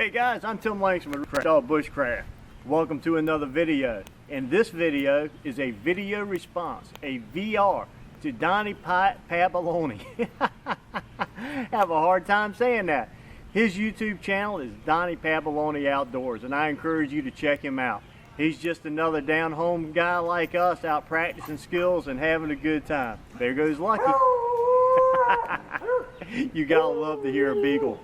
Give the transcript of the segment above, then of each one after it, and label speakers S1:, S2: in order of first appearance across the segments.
S1: Hey guys, I'm Tim Langston with Bushcraft. Welcome to another video. And this video is a video response, a VR to Donny Pavolini. Have a hard time saying that. His YouTube channel is Donny Pavolini Outdoors, and I encourage you to check him out. He's just another down-home guy like us, out practicing skills and having a good time. There goes Lucky. You gotta love to hear a beagle.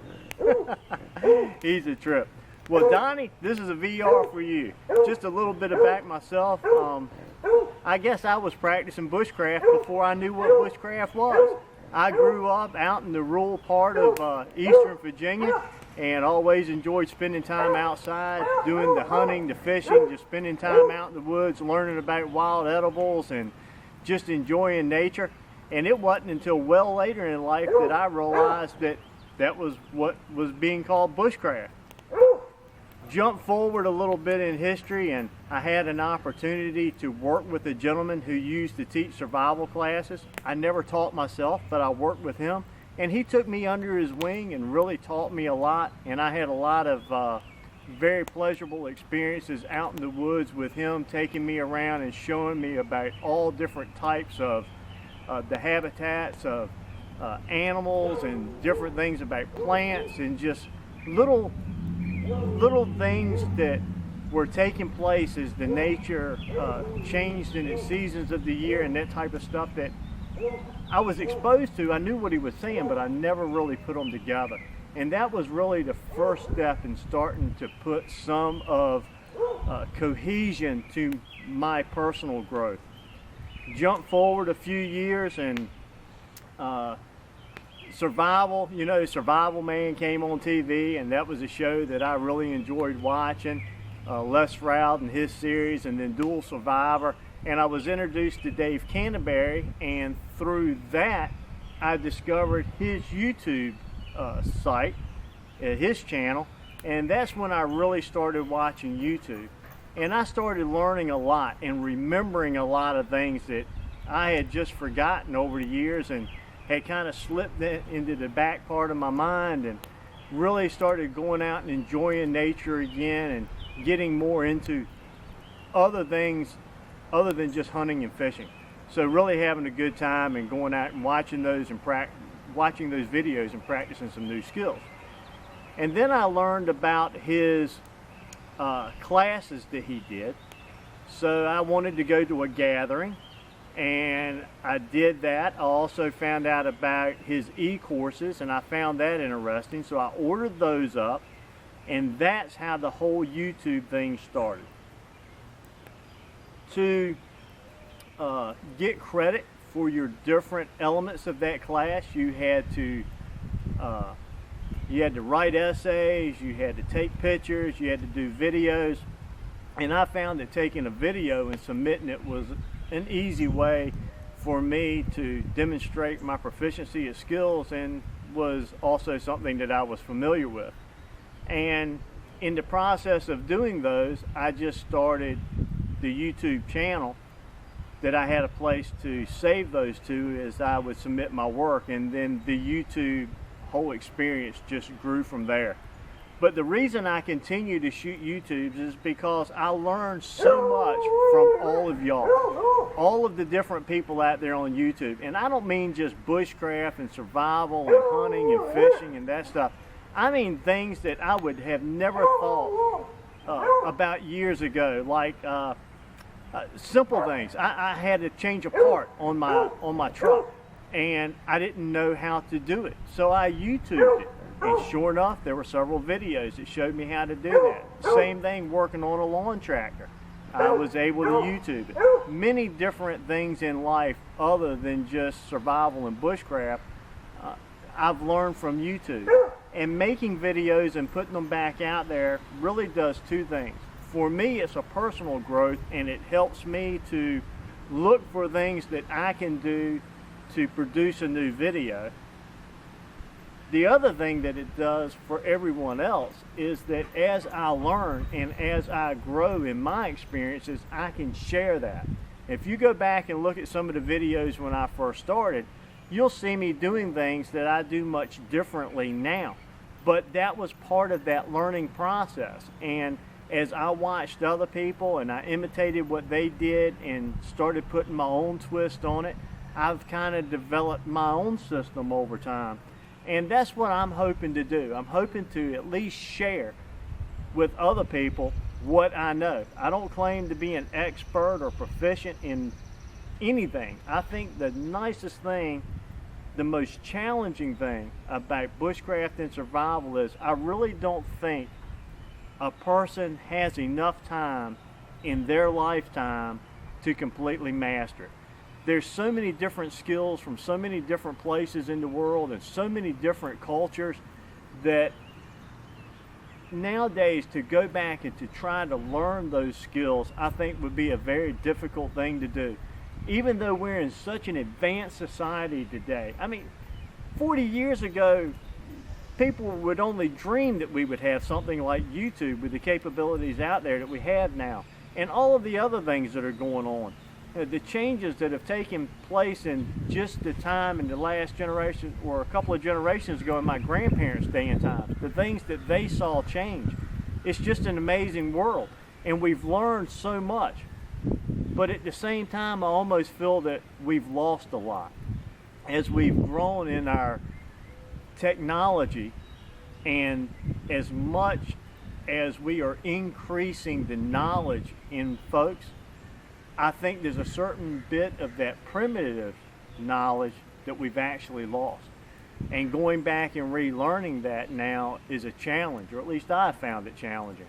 S1: He's a trip. Well, Donny, this is a VR for you. Just a little bit about myself. I guess I was practicing bushcraft before I knew what bushcraft was. I grew up out in the rural part of eastern Virginia and always enjoyed spending time outside, doing the hunting, the fishing, just spending time out in the woods, learning about wild edibles and just enjoying nature. And it wasn't until well later in life that I realized that that was what was being called bushcraft. Jump forward a little bit in history, and I had an opportunity to work with a gentleman who used to teach survival classes. I never taught myself, but I worked with him, and he took me under his wing and really taught me a lot. And I had a lot of very pleasurable experiences out in the woods with him, taking me around and showing me about all different types of the habitats of animals and different things about plants, and just little things that were taking place as the nature changed in its seasons of the year, and that type of stuff that I was exposed to. I knew what he was saying, but I never really put them together. And that was really the first step in starting to put some of cohesion to my personal growth. Jump forward a few years, and Survival, you know, Survival Man came on TV, and that was a show that I really enjoyed watching. Les Stroud and his series, and then Dual Survivor. And I was introduced to Dave Canterbury, and through that I discovered his YouTube site, his channel, and that's when I really started watching YouTube. And I started learning a lot and remembering a lot of things that I had just forgotten over the years and had kind of slipped into the back part of my mind, and really started going out and enjoying nature again and getting more into other things other than just hunting and fishing. So really having a good time and going out and watching those and watching those videos and practicing some new skills. And then I learned about his classes that he did. So I wanted to go to a gathering, and I did that. I also found out about his e-courses, and I found that interesting. So I ordered those up, and that's how the whole YouTube thing started. To get credit for your different elements of that class, you had to write essays, you had to take pictures, you had to do videos. And I found that taking a video and submitting it was an easy way for me to demonstrate my proficiency at skills, and was also something that I was familiar with. And in the process of doing those, I just started the YouTube channel that I had a place to save those to as I would submit my work, and then the YouTube whole experience just grew from there. But the reason I continue to shoot YouTubes is because I learned so much from all of y'all, all of the different people out there on YouTube. And I don't mean just bushcraft and survival and hunting and fishing and that stuff. I mean things that I would have never thought about years ago, like simple things. I had to change a part on my truck, and I didn't know how to do it, so I YouTubed it. And sure enough, there were several videos that showed me how to do that. Same thing working on a lawn tractor. I was able to YouTube it. Many different things in life other than just survival and bushcraft, I've learned from YouTube. And making videos and putting them back out there really does two things. For me, it's a personal growth, and it helps me to look for things that I can do to produce a new video. The other thing that it does for everyone else is that as I learn and as I grow in my experiences, I can share that. If you go back and look at some of the videos when I first started, you'll see me doing things that I do much differently now. But that was part of that learning process. And as I watched other people and I imitated what they did and started putting my own twist on it, I've kind of developed my own system over time. And that's what I'm hoping to do. I'm hoping to at least share with other people what I know. I don't claim to be an expert or proficient in anything. I think the nicest thing, the most challenging thing about bushcraft and survival is I really don't think a person has enough time in their lifetime to completely master it. There's so many different skills from so many different places in the world and so many different cultures that nowadays to go back and to try to learn those skills, I think would be a very difficult thing to do. Even though we're in such an advanced society today. I mean, 40 years ago, people would only dream that we would have something like YouTube with the capabilities out there that we have now, and all of the other things that are going on. The changes that have taken place in just the time in the last generation or a couple of generations ago in my grandparents' day and time, the things that they saw change. It's just an amazing world, and we've learned so much. But at the same time, I almost feel that we've lost a lot. As we've grown in our technology, and as much as we are increasing the knowledge in folks, I think there's a certain bit of that primitive knowledge that we've actually lost. And going back and relearning that now is a challenge, or at least I found it challenging.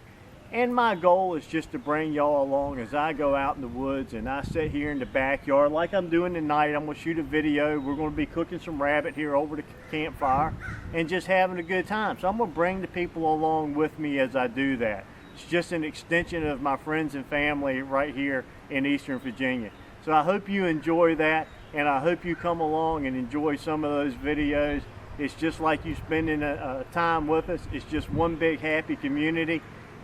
S1: And my goal is just to bring y'all along as I go out in the woods and I sit here in the backyard like I'm doing tonight. I'm going to shoot a video. We're going to be cooking some rabbit here over the campfire and just having a good time. So I'm going to bring the people along with me as I do that. It's just an extension of my friends and family right here in Eastern Virginia. So I hope you enjoy that, and I hope you come along and enjoy some of those videos. It's just like you spending a time with us. It's just one big happy community.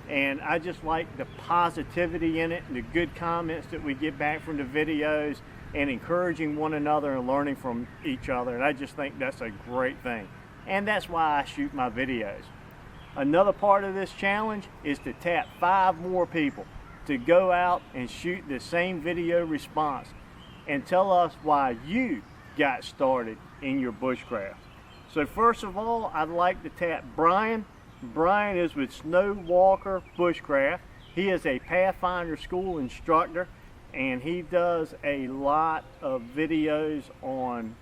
S1: And I just like the positivity in it and the good comments that we get back from the videos and encouraging one another and learning from each other. And I just think that's a great thing. And that's why I shoot my videos. Another part of this challenge is to tap 5 more people to go out and shoot the same video response and tell us why you got started in your bushcraft. So first of all, I'd like to tap Brian. Brian is with Snow Walker Bushcraft. He is a Pathfinder school instructor, and he does a lot of videos on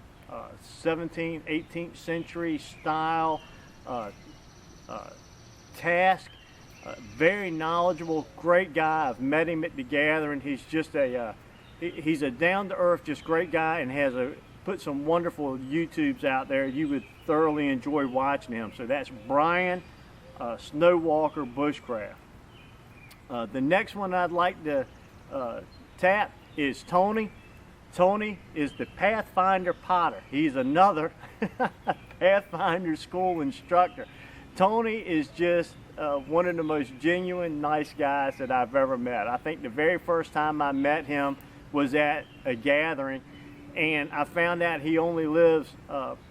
S1: 17th, 18th century style task. Very knowledgeable, great guy. I've met him at the gathering. He's just he's a down-to-earth, just great guy, and has put some wonderful YouTubes out there. You would thoroughly enjoy watching him. So that's Brian. Snow Walker Bushcraft. The next one I'd like to tap is Tony. Tony is the PathfinderPotter. He's another Pathfinder school instructor. Tony is just one of the most genuine, nice guys that I've ever met. I think the very first time I met him was at a gathering, and I found out he only lives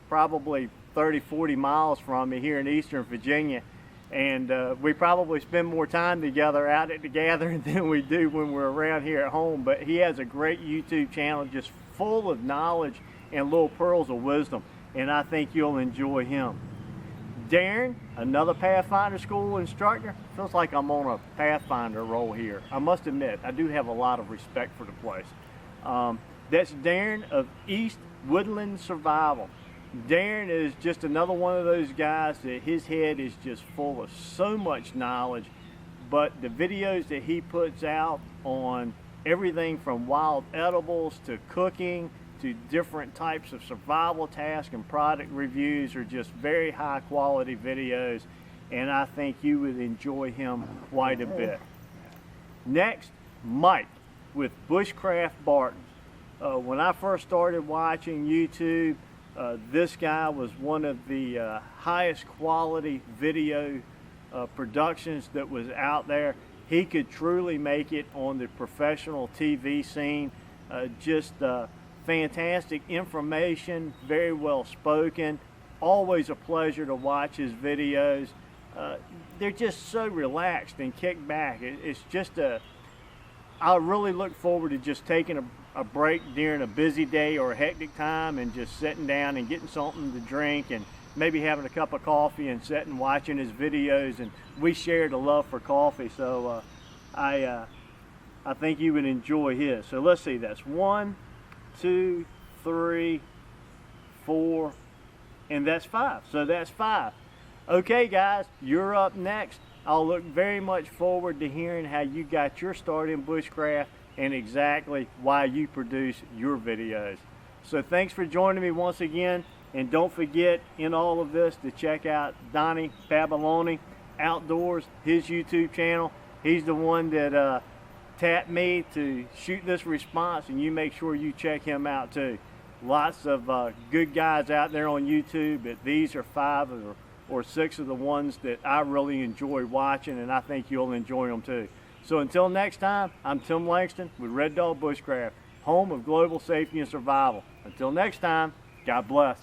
S1: probably 30, 40 miles from me here in Eastern Virginia. And we probably spend more time together out at the gathering than we do when we're around here at home. But he has a great YouTube channel just full of knowledge and little pearls of wisdom. And I think you'll enjoy him. Darren, another Pathfinder school instructor. Feels like I'm on a Pathfinder role here. I must admit, I do have a lot of respect for the place. That's Darren of EastWoodlandSurvival. Darren is just another one of those guys that his head is just full of so much knowledge, but the videos that he puts out on everything from wild edibles to cooking to different types of survival tasks and product reviews are just very high quality videos, and I think you would enjoy him quite a bit. Next, Mike with bushcraftbartons. When I first started watching YouTube, this guy was one of the highest quality video productions that was out there. He could truly make it on the professional TV scene. Just fantastic information, very well spoken, always a pleasure to watch his videos. They're just so relaxed and kick back. It's just I really look forward to just taking a break during a busy day or a hectic time and just sitting down and getting something to drink and maybe having a cup of coffee and sitting watching his videos. And we share the love for coffee, so I think you would enjoy his. So let's see, that's 1, 2, 3, 4, and that's 5. So that's 5. Okay guys, you're up next. I'll look very much forward to hearing how you got your start in bushcraft and exactly why you produce your videos. So thanks for joining me once again, and don't forget in all of this to check out Donny Pavolini Outdoors, his YouTube channel. He's the one that tapped me to shoot this response, and you make sure you check him out too. Lots of good guys out there on YouTube, but these are 5 or 6 of the ones that I really enjoy watching, and I think you'll enjoy them too. So until next time, I'm Tim Langston with Red Dog Bushcraft, home of global safety and survival. Until next time, God bless.